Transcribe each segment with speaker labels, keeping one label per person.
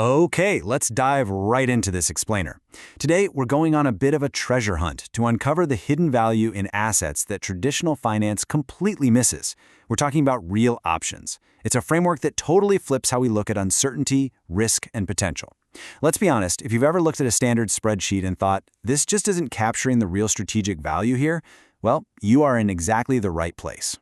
Speaker 1: Okay, let's dive right into this explainer. Today, we're going on a bit of a treasure hunt to uncover the hidden value in assets that traditional finance completely misses. We're talking about real options. It's a framework that totally flips how we look at uncertainty, risk, and potential. Let's be honest, if you've ever looked at a standard spreadsheet and thought, this just isn't capturing the real strategic value here, well, you are in exactly the right place.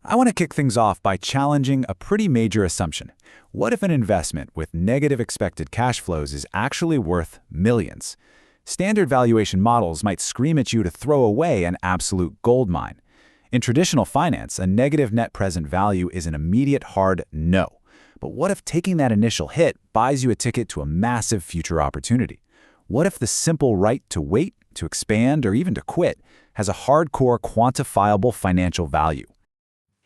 Speaker 2: I want to kick things off by challenging a pretty major assumption. What if an investment with negative expected cash flows is actually worth millions? Standard valuation models might scream at you to throw away an absolute goldmine. In traditional finance, a negative net present value is an immediate hard no. But what if taking that initial hit buys you a ticket to a massive future opportunity? What if the simple right to wait, to expand, or even to quit has a hardcore quantifiable financial value?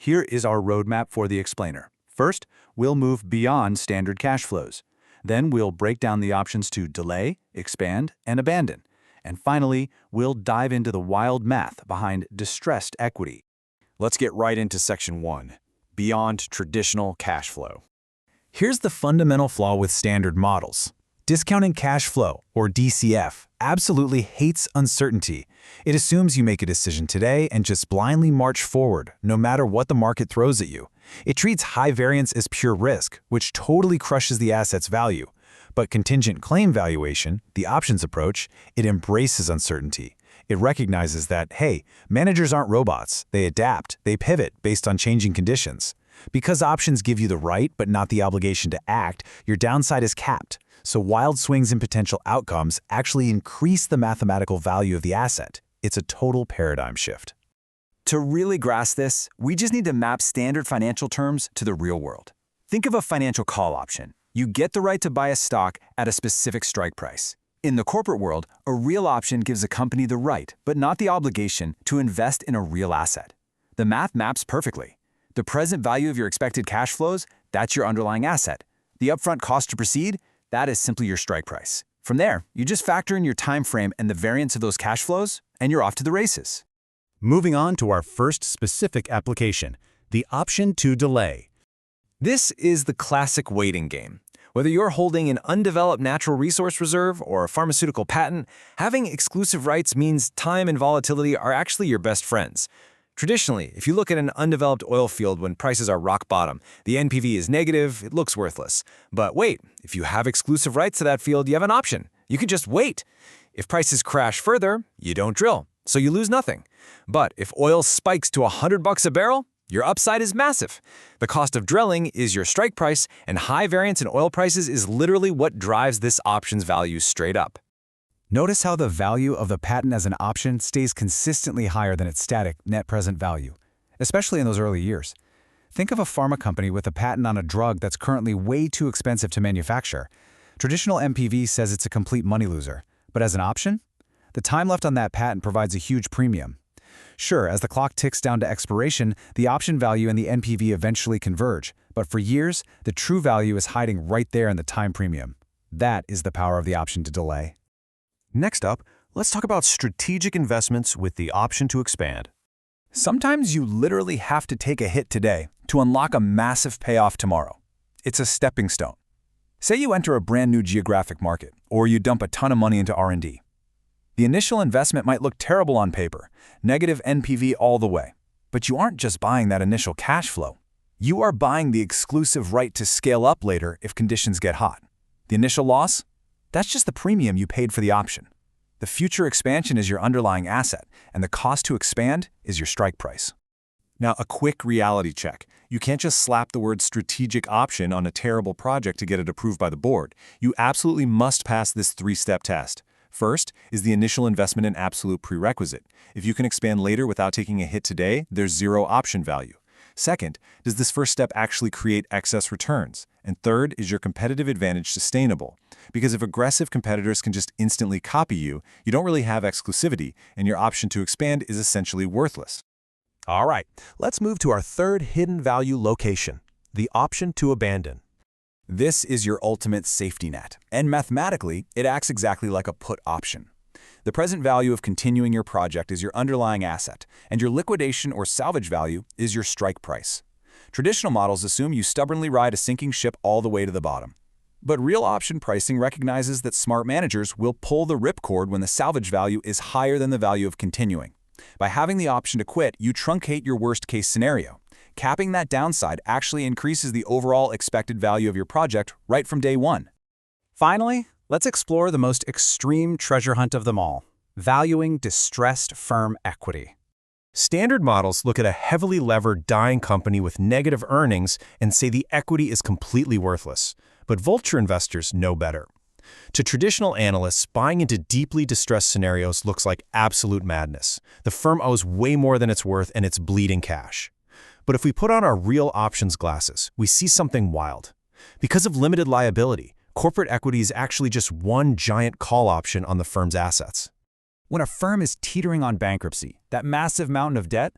Speaker 1: Here is our roadmap for the explainer. First, we'll move beyond standard cash flows. Then we'll break down the options to delay, expand, and abandon. And finally, we'll dive into the wild math behind distressed equity. Let's get right into Section 1, Beyond Traditional Cash Flow. Here's the fundamental flaw with standard models. Discounting cash flow, or DCF, absolutely hates uncertainty. It assumes you make a decision today and just blindly march forward, no matter what the market throws at you. It treats high variance as pure risk, which totally crushes the asset's value. But contingent claim valuation, the options approach, it embraces uncertainty. It recognizes that, hey, managers aren't robots. They adapt, they pivot based on changing conditions. Because options give you the right but not the obligation to act, your downside is capped. So wild swings in potential outcomes actually increase the mathematical value of the asset. It's a total paradigm shift. To really grasp this, we just need to map standard financial terms to the real world. Think of a financial call option. You get the right to buy a stock at a specific strike price. In the corporate world, a real option gives a company the right, but not the obligation, to invest in a real asset. The math maps perfectly. The present value of your expected cash flows, that's your underlying asset. The upfront cost to proceed, that is simply your strike price. From there, you just factor in your time frame and the variance of those cash flows, and you're off to the races.
Speaker 3: Moving on to our first specific application, the option to delay.
Speaker 1: This is the classic waiting game. Whether you're holding an undeveloped natural resource reserve or a pharmaceutical patent, having exclusive rights means time and volatility are actually your best friends. Traditionally, if you look at an undeveloped oil field when prices are rock bottom, the NPV is negative, it looks worthless. But wait, if you have exclusive rights to that field, you have an option. You can just wait. If prices crash further, you don't drill, so you lose nothing. But if oil spikes to $100 a barrel, your upside is massive. The cost of drilling is your strike price, and high variance in oil prices is literally what drives this option's value straight up.
Speaker 2: Notice how the value of the patent as an option stays consistently higher than its static net present value, especially in those early years. Think of a pharma company with a patent on a drug that's currently way too expensive to manufacture. Traditional MPV says it's a complete money loser, but as an option, the time left on that patent provides a huge premium. Sure, as the clock ticks down to expiration, the option value and the NPV eventually converge, but for years, the true value is hiding right there in the time premium. That is the power of the option to delay.
Speaker 3: Next up, let's talk about strategic investments with the option to expand.
Speaker 2: Sometimes you literally have to take a hit today to unlock a massive payoff tomorrow. It's a stepping stone. Say you enter a brand new geographic market, or you dump a ton of money into R&D. The initial investment might look terrible on paper, negative NPV all the way. But you aren't just buying that initial cash flow. You are buying the exclusive right to scale up later if conditions get hot. The initial loss? That's just the premium you paid for the option. The future expansion is your underlying asset, and the cost to expand is your strike price.
Speaker 3: Now, a quick reality check. You can't just slap the word strategic option on a terrible project to get it approved by the board. You absolutely must pass this three-step test. First, is the initial investment an absolute prerequisite? If you can expand later without taking a hit today, there's zero option value. Second, does this first step actually create excess returns? And third, is your competitive advantage sustainable? Because if aggressive competitors can just instantly copy you, you don't really have exclusivity, and your option to expand is essentially worthless.
Speaker 4: All right, let's move to our third hidden value location, the option to abandon.
Speaker 2: This is your ultimate safety net, and mathematically, it acts exactly like a put option. The present value of continuing your project is your underlying asset, and your liquidation or salvage value is your strike price. Traditional models assume you stubbornly ride a sinking ship all the way to the bottom. But real option pricing recognizes that smart managers will pull the ripcord when the salvage value is higher than the value of continuing. By having the option to quit, you truncate your worst-case scenario. Capping that downside actually increases the overall expected value of your project right from day one.
Speaker 1: Finally, let's explore the most extreme treasure hunt of them all: valuing distressed firm equity.
Speaker 4: Standard models look at a heavily levered, dying company with negative earnings and say the equity is completely worthless. But vulture investors know better. To traditional analysts, buying into deeply distressed scenarios looks like absolute madness. The firm owes way more than it's worth and it's bleeding cash. But if we put on our real options glasses, we see something wild. Because of limited liability, corporate equity is actually just one giant call option on the firm's assets.
Speaker 1: When a firm is teetering on bankruptcy, that massive mountain of debt,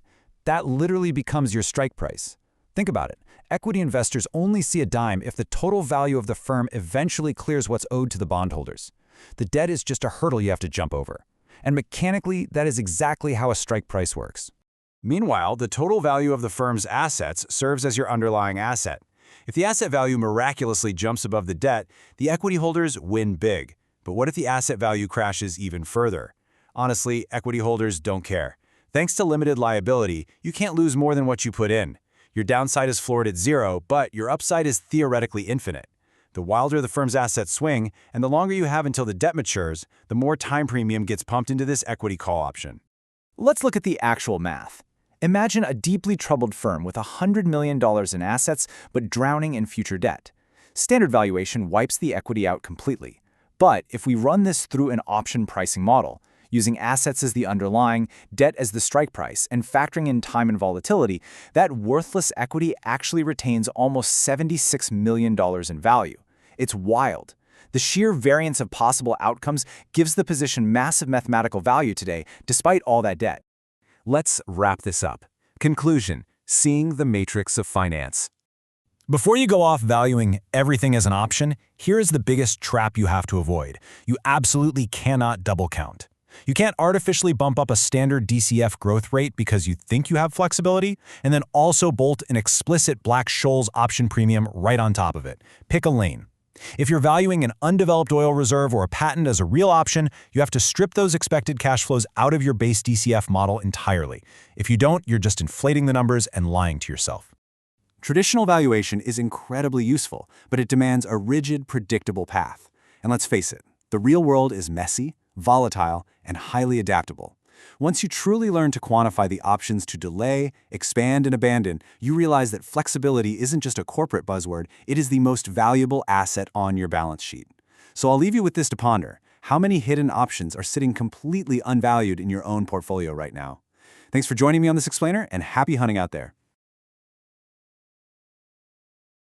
Speaker 1: that literally becomes your strike price. Think about it. Equity investors only see a dime if the total value of the firm eventually clears what's owed to the bondholders. The debt is just a hurdle you have to jump over. And mechanically, that is exactly how a strike price works. Meanwhile, the total value of the firm's assets serves as your underlying asset. If the asset value miraculously jumps above the debt, the equity holders win big. But what if the asset value crashes even further? Honestly, equity holders don't care. Thanks to limited liability, you can't lose more than what you put in. Your downside is floored at zero, but your upside is theoretically infinite. The wilder the firm's assets swing, and the longer you have until the debt matures, the more time premium gets pumped into this equity call option. Let's look at the actual math. Imagine a deeply troubled firm with $100 million in assets but drowning in future debt. Standard valuation wipes the equity out completely. But if we run this through an option pricing model, using assets as the underlying, debt as the strike price, and factoring in time and volatility, that worthless equity actually retains almost $76 million in value. It's wild. The sheer variance of possible outcomes gives the position massive mathematical value today, despite all that debt. Let's wrap this up. Conclusion: seeing the matrix of finance.
Speaker 2: Before you go off valuing everything as an option, here is the biggest trap you have to avoid. You absolutely cannot double count. You can't artificially bump up a standard DCF growth rate because you think you have flexibility, and then also bolt an explicit Black-Scholes option premium right on top of it. Pick a lane. If you're valuing an undeveloped oil reserve or a patent as a real option, you have to strip those expected cash flows out of your base DCF model entirely. If you don't, you're just inflating the numbers and lying to yourself.
Speaker 1: Traditional valuation is incredibly useful, but it demands a rigid, predictable path. And let's face it, the real world is messy, volatile, and highly adaptable. Once you truly learn to quantify the options to delay, expand, and abandon, you realize that flexibility isn't just a corporate buzzword, it is the most valuable asset on your balance sheet. So I'll leave you with this to ponder. How many hidden options are sitting completely unvalued in your own portfolio right now? Thanks for joining me on this explainer, and happy hunting out there.